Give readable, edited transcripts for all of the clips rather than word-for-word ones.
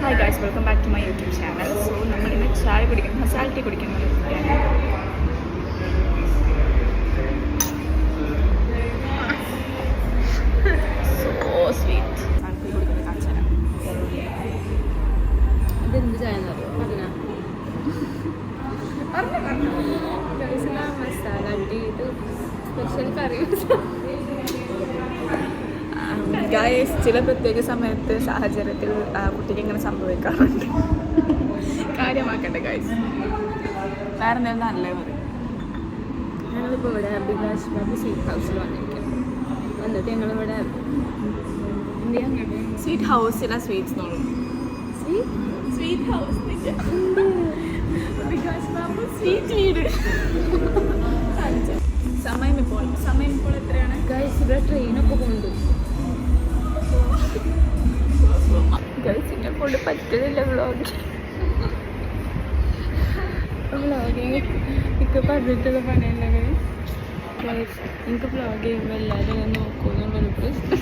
Hi guys, welcome back to my YouTube channel. So നമ്മളിന്ന് ചായ കുടിക്കണം, മസാല ടീ കുടിക്കുന്നത്. So sweet. മസാല ടീ കുടിക്കുന്നത് കാച്ചന. ഇതെന്ത് ചായ മസാല ടീ, ഇത് സ്പെഷ്യൽ കറി. ഗായ്സ്, ചില പ്രത്യേക സമയത്ത് സാഹചര്യത്തിൽ കുട്ടിക്ക് ഇങ്ങനെ സംഭവിക്കാറുണ്ട്. കാര്യമാക്കട്ടെ ഗായ്സ്. വേറെ എന്തെങ്കിലും നല്ലത് മതി. ഞങ്ങളിപ്പോൾ ഇവിടെ അഭിലാഷ് ബാബു സ്വീറ്റ് ഹൗസിൽ വന്നിട്ട് ഞങ്ങളിവിടെ സ്വീറ്റ് ഹൗസിലെ സ്വീറ്റ്സ് നോക്കും. സ്വീറ്റ് ഹൗസ് സ്വീറ്റ് വീട്. സമയം ഇപ്പോൾ എത്രയാണ് ഗൈസ്? ഇവിടെ ട്രെയിനൊക്കെ കൊണ്ടു. ഗൈസിനെ കൊണ്ട് പറ്റുന്നില്ല വ്ളോഗിങ്. എനിക്ക് പറഞ്ഞിട്ടുള്ള പണിയല്ലേ ഗൈസ്? എനിക്ക് വ്ളോഗ് ചെയ്യുമ്പോൾ എല്ലാവരും ഞാൻ നോക്കുന്നുള്ളൊരു പ്രശ്നം.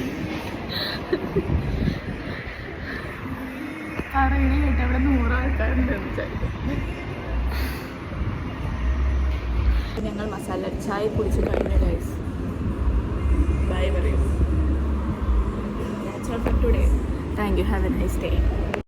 പറയുന്നത് കേട്ട് അവിടെ 100 ആൾക്കാരുണ്ട് വിചാരിക്കും. ഞങ്ങൾ മസാല ചായ കുടിച്ച് കഴിഞ്ഞ ഗൈസ്. ബൈ പറയൂ. That's all for today. Thank you. Have a nice day.